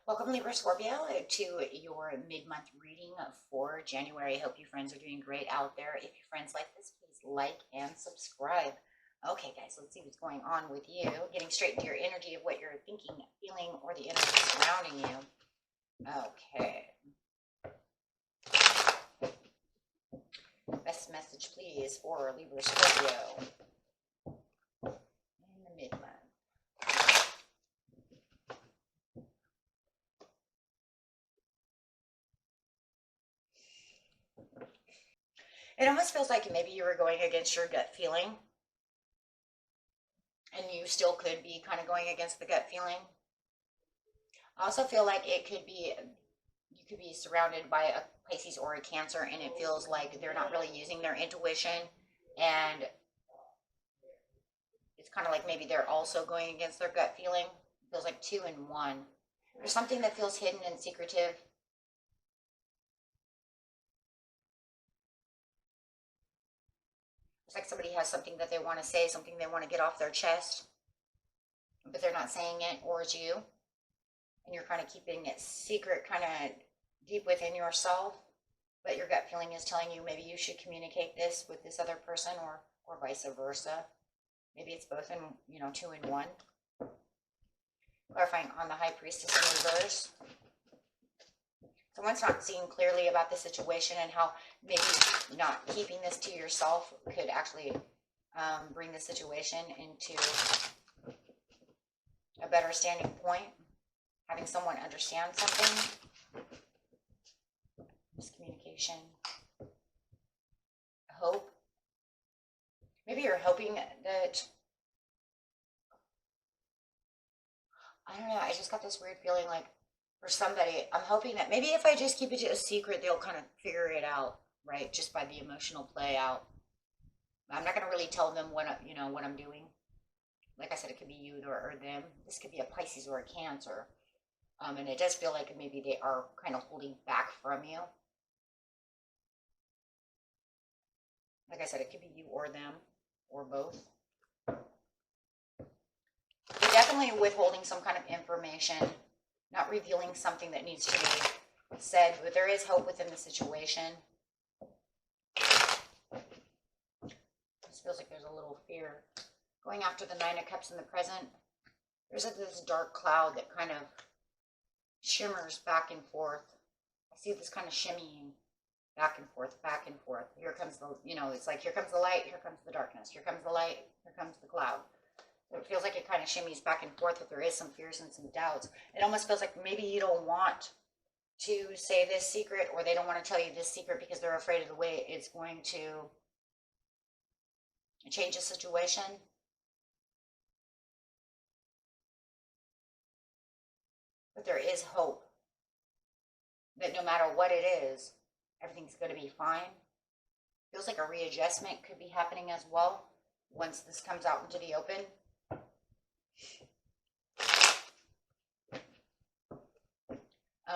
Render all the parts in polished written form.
Welcome, Libra Scorpio, to your mid-month reading for January. Hope you friends are doing great out there. If your friends like this, please like and subscribe. Okay, guys, let's see what's going on with you. Getting straight into your energy of what you're thinking, feeling, or the energy surrounding you. Okay. Best message, please, for Libra Scorpio in the mid-month. It almost feels like maybe you were going against your gut feeling, and you still could be kind of going against the gut feeling. I also feel like it could be, you could be surrounded by a Pisces or a Cancer, and it feels like they're not really using their intuition, and it's kind of like maybe they're also going against their gut feeling. It feels like 2 in 1. There's something that feels hidden and secretive. It's like somebody has something that they want to say, something they want to get off their chest, but they're not saying it, or it's you. And you're kind of keeping it secret, kind of deep within yourself, but your gut feeling is telling you maybe you should communicate this with this other person, or vice versa. Maybe it's both in, 2 in 1. Clarifying on the High Priestess in reverse. Someone's not seeing clearly about the situation, and how maybe not keeping this to yourself could actually bring the situation into a better standing point. Having someone understand something. Miscommunication. Hope. Maybe you're hoping that, I don't know, I just got this weird feeling like, for somebody, I'm hoping that maybe if I just keep it a secret, they'll kind of figure it out, right? Just by the emotional play out. I'm not going to really tell them what I'm doing. Like I said, it could be you or them. This could be a Pisces or a Cancer. And it does feel like maybe they are kind of holding back from you. Like I said, it could be you or them, or both. They're definitely withholding some kind of information, not revealing something that needs to be said, but there is hope within the situation. This feels like there's a little fear. Going after the 9 of Cups in the present, there's this dark cloud that kind of shimmers back and forth. I see this kind of shimmying back and forth, back and forth. Here comes the, it's like here comes the light, here comes the darkness. Here comes the light, here comes the cloud. So it feels like it kind of shimmies back and forth, but there is some fears and some doubts. It almost feels like maybe you don't want to say this secret, or they don't want to tell you this secret because they're afraid of the way it's going to change the situation. But there is hope that no matter what it is, everything's going to be fine. Feels like a readjustment could be happening as well once this comes out into the open.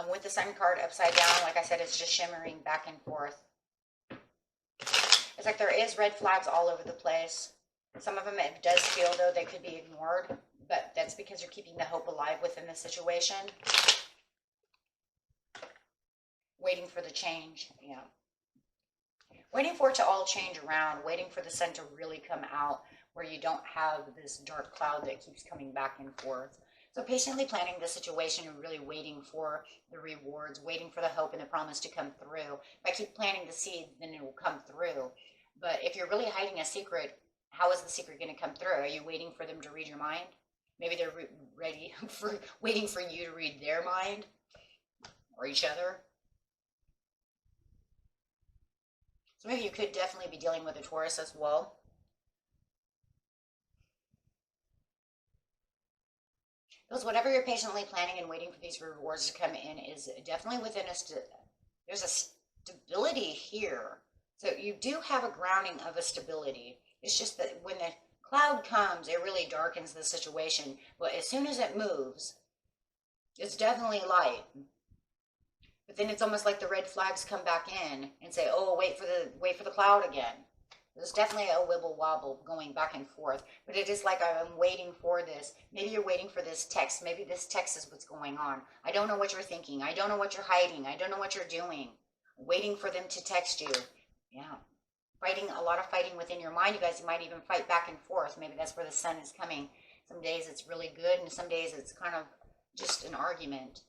With the Sun card upside down, like I said, it's just shimmering back and forth. It's like there is red flags all over the place. Some of them, it does feel though they could be ignored, but that's because you're keeping the hope alive within the situation. Waiting for the change, yeah. Waiting for it to all change around, waiting for the sun to really come out where you don't have this dark cloud that keeps coming back and forth. So patiently planning the situation and really waiting for the rewards, waiting for the hope and the promise to come through. If I keep planting the seed, then it will come through. But if you're really hiding a secret, how is the secret going to come through? Are you waiting for them to read your mind? Maybe they're waiting for you to read their mind or each other. So maybe you could definitely be dealing with a Taurus as well. Because whatever you're patiently planning and waiting for these rewards to come in is definitely within there's a stability here. So you do have a grounding of a stability. It's just that when the cloud comes, it really darkens the situation. But as soon as it moves, it's definitely light. But then it's almost like the red flags come back in and say, "Oh, wait for the cloud again." There's definitely a wibble wobble going back and forth, but it is like I'm waiting for this. Maybe you're waiting for this text. Maybe this text is what's going on. I don't know what you're thinking. I don't know what you're hiding. I don't know what you're doing. Waiting for them to text you. Yeah. Fighting, a lot of fighting within your mind. You guys might even fight back and forth. Maybe that's where the sun is coming. Some days it's really good, and some days it's kind of just an argument.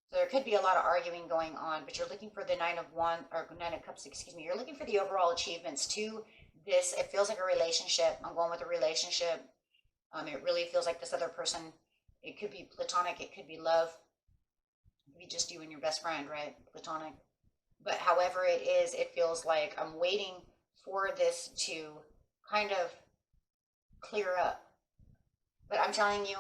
So there could be a lot of arguing going on, but you're looking for the Nine of Cups, excuse me. You're looking for the overall achievements to this. It feels like a relationship. I'm going with a relationship. It really feels like this other person. It could be platonic. It could be love. It could be just you and your best friend, right? Platonic. But however it is, it feels like I'm waiting for this to kind of clear up. But I'm telling you,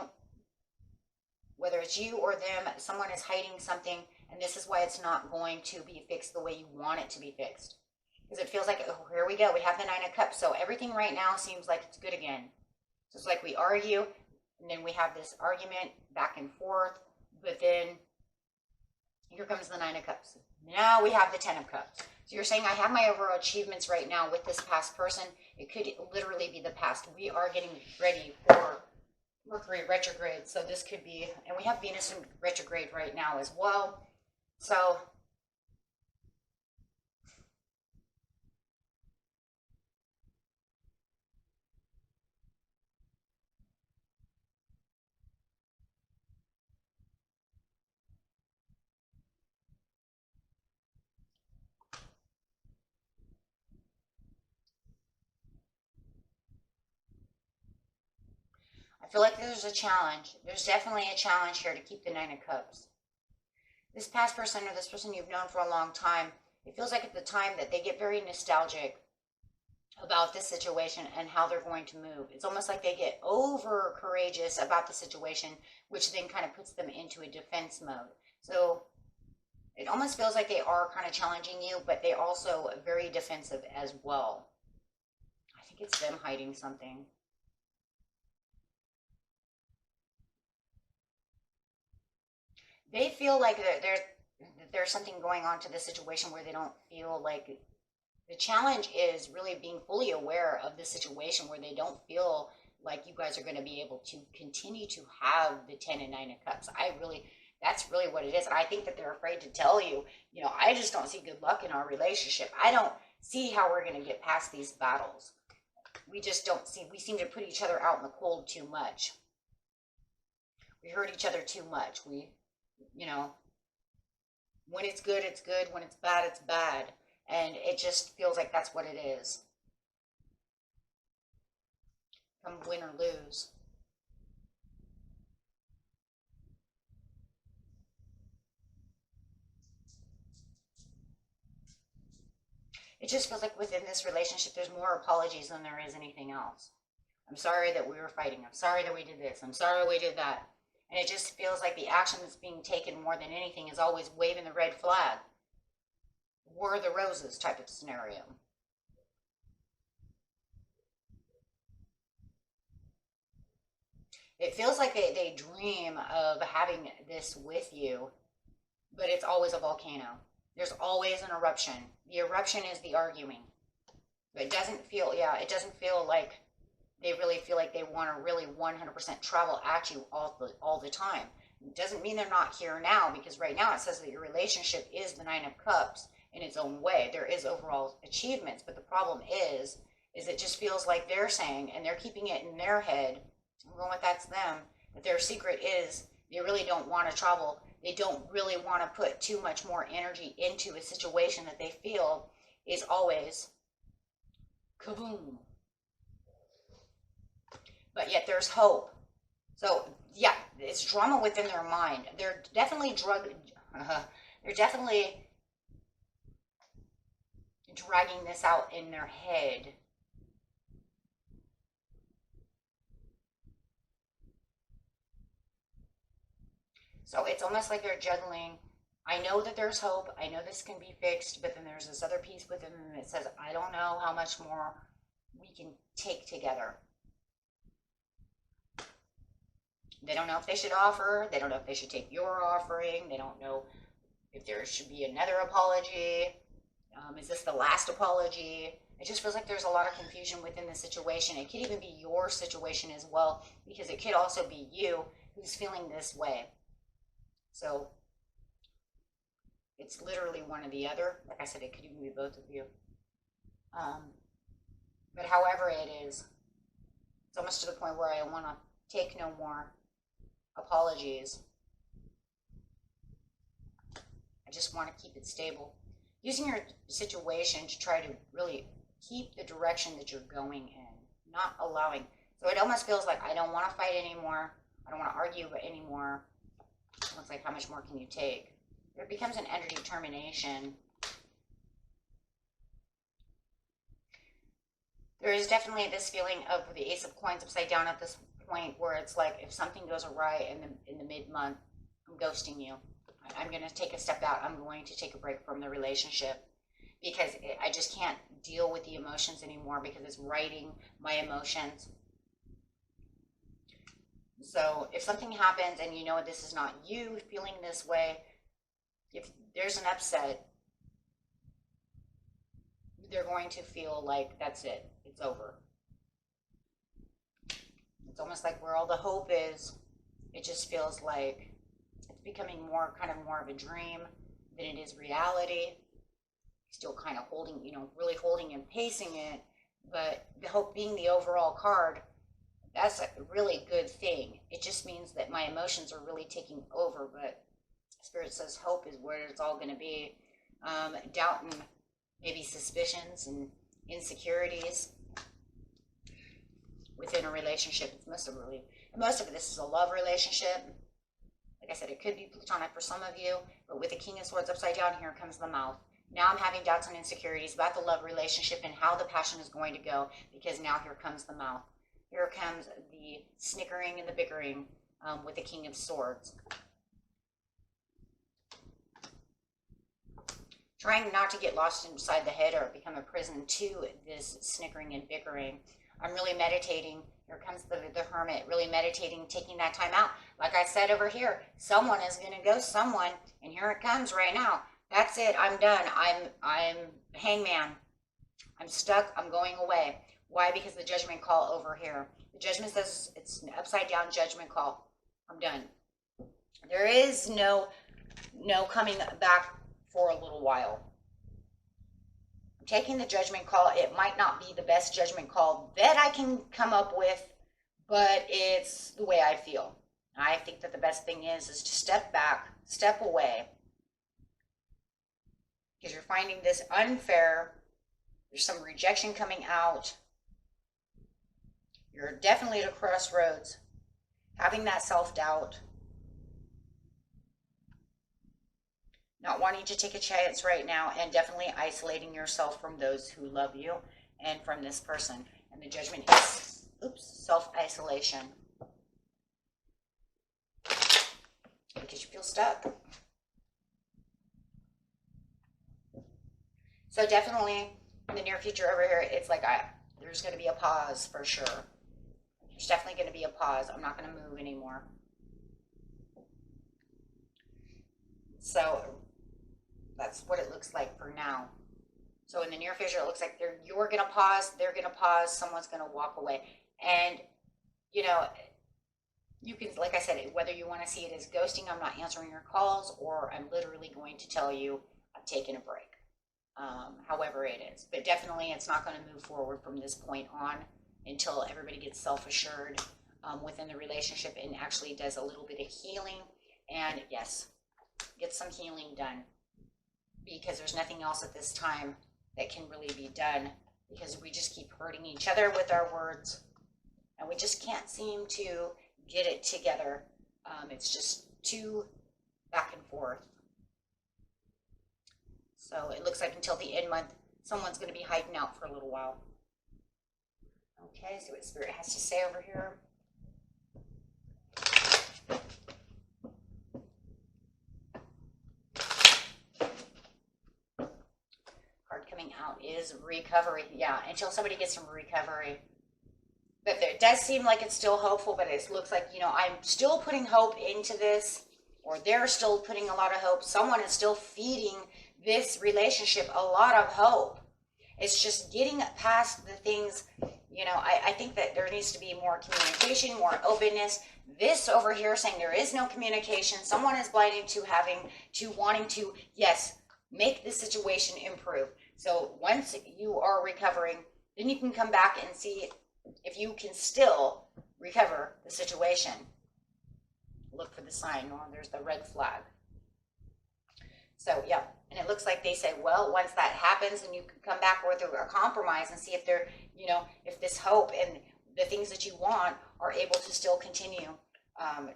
whether it's you or them, someone is hiding something, and this is why it's not going to be fixed the way you want it to be fixed. Because it feels like, oh, here we go. We have the Nine of Cups. So everything right now seems like it's good again. So it's like we argue, and then we have this argument back and forth, but then here comes the Nine of Cups. Now we have the Ten of Cups. So you're saying I have my overall achievements right now with this past person. It could literally be the past. We are getting ready for Mercury retrograde. So this could be, and we have Venus in retrograde right now as well. So I feel like there's a challenge. There's definitely a challenge here to keep the Nine of Cups. This past person or this person you've known for a long time, it feels like at the time that they get very nostalgic about this situation and how they're going to move. It's almost like they get over courageous about the situation, which then kind of puts them into a defense mode. So it almost feels like they are kind of challenging you, but they're also very defensive as well. I think it's them hiding something. They feel like there's something going on to the situation where they don't feel like the challenge is really being fully aware of the situation where they don't feel like you guys are going to be able to continue to have the 10 and 9 of Cups. That's really what it is. And I think that they're afraid to tell you, I just don't see good luck in our relationship. I don't see how we're going to get past these battles. We just don't see, we seem to put each other out in the cold too much. We hurt each other too much. When it's good, it's good. When it's bad, it's bad. And it just feels like that's what it is. Come win or lose. It just feels like within this relationship, there's more apologies than there is anything else. I'm sorry that we were fighting. I'm sorry that we did this. I'm sorry we did that. And it just feels like the action that's being taken more than anything is always waving the red flag. War of the Roses type of scenario. It feels like they dream of having this with you, but it's always a volcano. There's always an eruption. The eruption is the arguing. It doesn't feel like they really feel like they want to really 100% travel at you all the time. It doesn't mean they're not here now, because right now it says that your relationship is the Nine of Cups in its own way. There is overall achievements, but the problem is it just feels like they're saying, and they're keeping it in their head, I'm going with that's them, but their secret is they really don't want to travel. They don't really want to put too much more energy into a situation that they feel is always kaboom. But yet there's hope. So yeah, it's drama within their mind. They're definitely they're definitely dragging this out in their head. So it's almost like they're juggling. I know that there's hope. I know this can be fixed, but then there's this other piece within them that says, I don't know how much more we can take together. They don't know if they should offer. They don't know if they should take your offering. They don't know if there should be another apology. Is this the last apology? It just feels like there's a lot of confusion within the situation. It could even be your situation as well, because it could also be you who's feeling this way. So it's literally one or the other. Like I said, it could even be both of you. But however it is, it's almost to the point where I want to take no more apologies. I just want to keep it stable. Using your situation to try to really keep the direction that you're going in, not allowing. So it almost feels like I don't want to fight anymore. I don't want to argue anymore. It looks like how much more can you take? There becomes an energy termination. There is definitely this feeling of the Ace of Coins upside down at this point where it's like if something goes awry in the mid-month, I'm ghosting you. I'm going to take a step out. I'm going to take a break from the relationship because I just can't deal with the emotions anymore because it's writing my emotions. So if something happens and you know this is not you feeling this way, if there's an upset, they're going to feel like that's it. It's over. It's almost like where all the hope is, it just feels like it's becoming more of a dream than it is reality. Still kind of holding, really holding and pacing it, but the hope being the overall card, that's a really good thing. It just means that my emotions are really taking over, but Spirit says hope is where it's all going to be. Doubt and maybe suspicions and insecurities within a relationship. It's most of it, this is a love relationship. Like I said, it could be platonic for some of you, but with the King of Swords upside down, here comes the mouth. Now I'm having doubts and insecurities about the love relationship and how the passion is going to go, because now here comes the mouth. Here comes the snickering and the bickering with the King of Swords. Trying not to get lost inside the head or become a prison to this snickering and bickering. I'm really meditating. Here comes the Hermit, really meditating, taking that time out. Like I said over here, someone is going to ghost someone, and here it comes right now. That's it. I'm done. I'm Hangman. I'm stuck. I'm going away. Why? Because the judgment call over here. The judgment says it's an upside down judgment call. I'm done. There is no coming back for a little while. I'm taking the judgment call. It might not be the best judgment call that I can come up with, but it's the way I feel. I think that the best thing is to step back, step away, because you're finding this unfair. There's some rejection coming out. You're definitely at a crossroads, having that self-doubt, not wanting to take a chance right now, and definitely isolating yourself from those who love you and from this person. And the judgment is, self-isolation. Because you feel stuck. So definitely in the near future over here, it's like there's going to be a pause for sure. There's definitely going to be a pause. I'm not going to move anymore. So that's what it looks like for now. So in the near future, it looks like you're going to pause, they're going to pause, someone's going to walk away. And, you can, like I said, whether you want to see it as ghosting, I'm not answering your calls, or I'm literally going to tell you I'm taking a break. However it is. But definitely it's not going to move forward from this point on until everybody gets self-assured within the relationship and actually does a little bit of healing. And yes, get some healing done, because there's nothing else at this time that can really be done, because we just keep hurting each other with our words and we just can't seem to get it together. It's just too back and forth. So it looks like until the end month, someone's going to be hiding out for a little while. Okay, see what Spirit has to say over here. Card coming out is recovery. Yeah, until somebody gets some recovery. But it does seem like it's still hopeful, but it looks like, I'm still putting hope into this, or they're still putting a lot of hope. Someone is still feeding this relationship a lot of hope. It's just getting past the things, you know, I think that there needs to be more communication, more openness. This over here saying there is no communication, someone is blinded to wanting to, yes, make the situation improve. So once you are recovering, then you can come back and see if you can still recover the situation. Look for the sign. Oh, there's the red flag. So, yeah. And it looks like they say, well, once that happens, and you can come back with a compromise and see if they're, you know, if this hope and the things that you want are able to still continue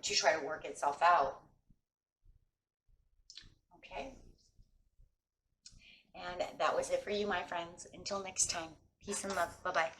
to try to work itself out. Okay. And that was it for you, my friends. Until next time, peace and love. Bye-bye.